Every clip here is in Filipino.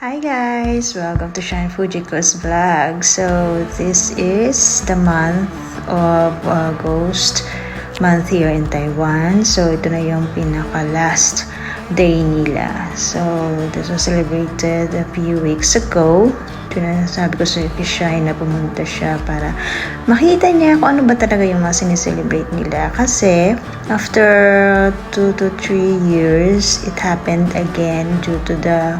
Hi guys! Welcome to Shine Fujiko's vlog. So, this is the month of August month here in Taiwan. So, ito na yung pinaka-last day nila. So, this was celebrated a few weeks ago. Ito na sabi ko sa Shine na pumunta siya para makita niya kung ano ba talaga yung mga sineselebrate nila. Kasi, after 2 to 3 years, it happened again due to the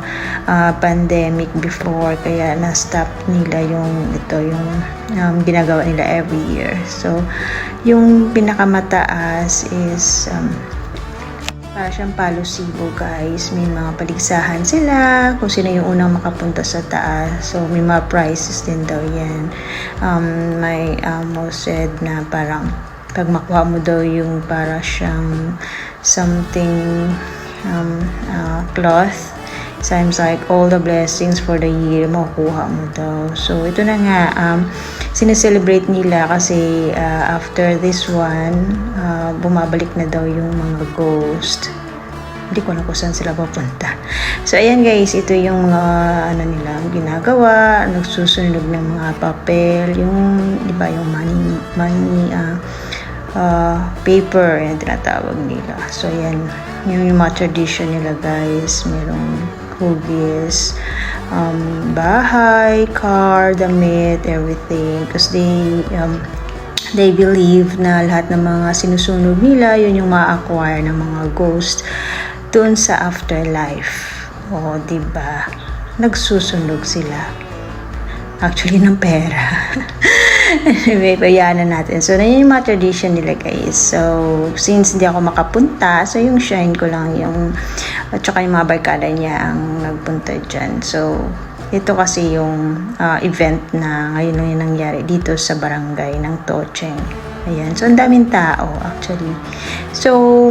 pandemic before. Kaya na-stop nila yung ginagawa nila every year. So, yung pinakamataas is para siyang palo-sibo guys. May mga paligsahan sila kung sino yung unang makapunta sa taas. So, may mga prizes din daw yan. May amo said na parang pag makuha mo daw yung para siyang something cloth, seems like all the blessings for the year makukuha mo daw. So ito na nga, sineselebrate nila kasi after this one, bumabalik na daw yung mga ghost. Hindi ko na kung saan sila papunta. So ayan guys, ito yung mga nila ginagawa, nagsusunog ng mga papel, yung di ba yung money paper, yan tinatawag nila. So ayan, yung mga tradition nila guys. Merong hugis, bahay, car, damit, everything. Because they believe na lahat ng mga sinusunog nila, yun yung ma-acquire ng mga ghost doon sa afterlife. O, diba? Nagsusunog sila. Actually, ng pera. Anyway, payanan natin. So, na yung mga tradition nila guys. So, since hindi ako makapunta, so yung Shine ko lang yung, at saka yung mga barkada niya ang nagpunta dyan. So, ito kasi yung event na ngayon lang yung nangyari dito sa barangay ng Tocheng. Ayan. So, ang daming tao actually. So,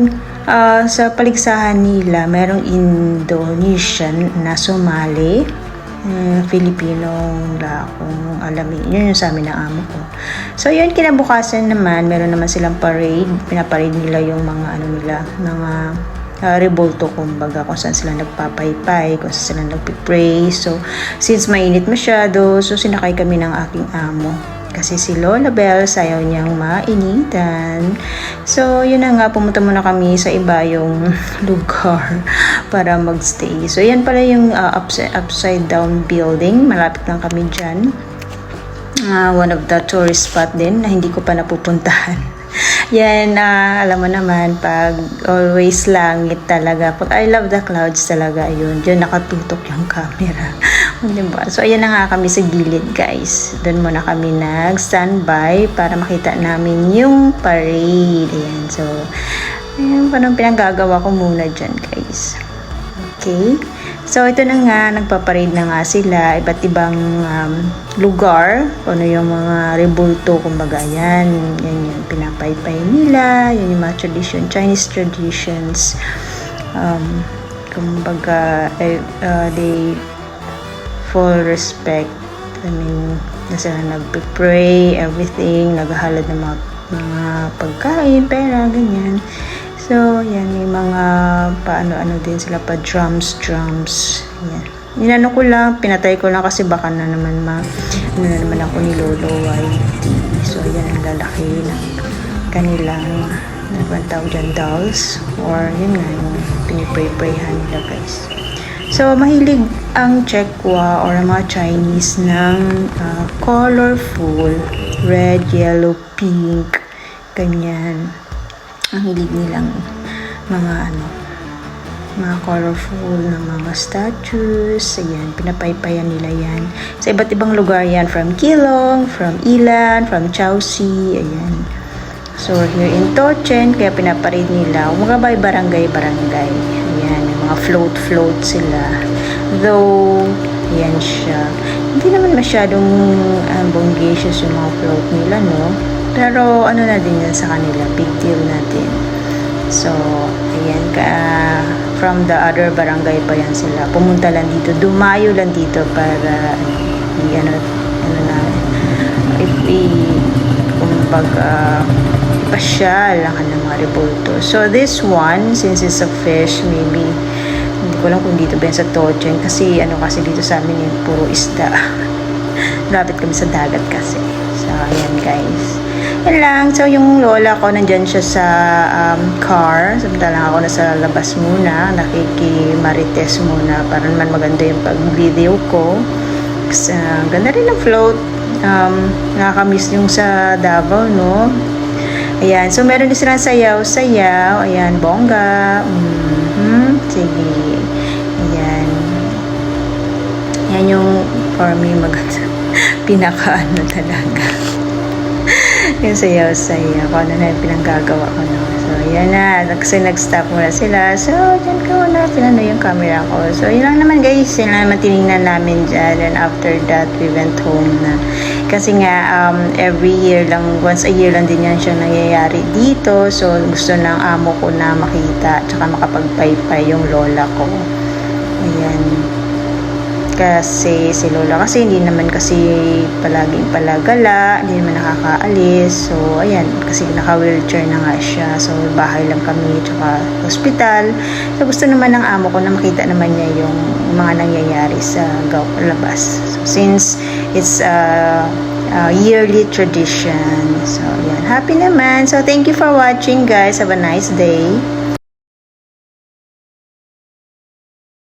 sa paligsahan nila, merong Indonesian na sumali. Filipino wala akong alamin. Yun yung sa amin ng amo ko. So, yun, kinabukasan naman, meron naman silang parade. Pinaparade nila yung mga mga revolto, kumbaga, kung saan sila nagpapaypay, kung saan sila nagpipray. So, since mainit masyado, so sinakay kami ng aking amo. Kasi si Lola Bell, sayaw niyang mainitan. So, yun na nga, pumunta muna kami sa iba yung lugar para magstay. So, yan pala yung upside down building. Malapit lang kami dyan. One of the tourist spot din na hindi ko pa napupuntahan. Yan, alam mo naman, pag always langit talaga. Pag I love the clouds talaga, yun. Diyan nakatutok yung camera. Diba? So, ayan na nga kami sa gilid, guys. Doon muna kami nag-standby para makita namin yung parade. Ayan. So, ayan, parang pinagagawa ko muna dyan, guys. Okay. So, ito na nga, nagpaparade na nga sila. Iba't ibang lugar. Ano yung mga rebulto, kumbaga yan. Yan yung pinapaypay nila. Yan yung mga tradition, Chinese traditions. Kumbaga, they full respect. I mean, na sila nagpipray, everything, naghahalad ng mga pagkain, pera, ganyan. So, yan, may mga paano-ano din sila, pa drums. Yan. Inano ko lang, pinatay ko lang kasi baka na naman ano na naman ako ni Lolo YT. So, yan ang lalaki ng kanilang, tawag dyan, dolls. Or, yun nga, yung pinipray-prayhan nila, guys. So, mahilig ang Chekwa or mga Chinese ng colorful, red, yellow, pink, ganyan. Ang hilig nilang mga colorful na mga statues. Ayan, pinapaypayan nila yan. Sa iba't ibang lugar yan. From Keelung, from Ilan, from Chaosi. Ayan. So, here in Tocheng, kaya pinaparade nila. Mga barangay. Ayan, may mga float sila. Though, ayan siya. Hindi naman masyadong bongacious yung mga float nila, no? Pero, ano na din yan sa kanila. Big deal na din. So, ayan, from the other barangay pa yan sila. Pumunta lang dito. Dumayo lang dito para, kumbaga, ipasyal ang kanilang mga rebulto. So, this one, since it's a fish, maybe, hindi ko lang kung dito ba yan sa Tochen. Kasi kasi dito sa amin yung puro isda. Lapit kami sa dagat kasi. So, ayan guys. Yan lang. So, yung lola ko, nandyan siya sa car. Samantalang ako nasa labas muna. Nakikimarites muna para naman maganda yung pag-video ko. Kasi, ganda rin ang float. Nakakamiss yung sa Davao, no? Ayan. So, meron din silang sayaw-sayaw. Ayan, bongga. Sige. Ayan. Yan yung for me maganda. Pinaka-ano talaga. Yung sayaw-sayaw. Kung ano na yung pinanggagawa ko, no? So, yan na. Kasi nag-stop muna sila. So, dyan ko na. Pinano yung camera ko. So, yun lang naman guys. Yun lang naman tinignan namin dyan. And after that, we went home na. Kasi nga, every year lang, once a year lang din yan siya nangyayari dito. So, gusto ng amo ko na makita. Tsaka makapagpaypay yung lola ko. Ayan. Kasi si lola kasi hindi naman kasi palaging palagala, hindi naman nakakaalis. So, ayan, kasi naka-wheelchair na nga siya. So, bahay lang kami, tsaka hospital. So, gusto naman ng amo ko na makita naman niya yung mga nangyayari sa labas. So, since it's a yearly tradition. So, ayan, happy naman. So, thank you for watching guys. Have a nice day.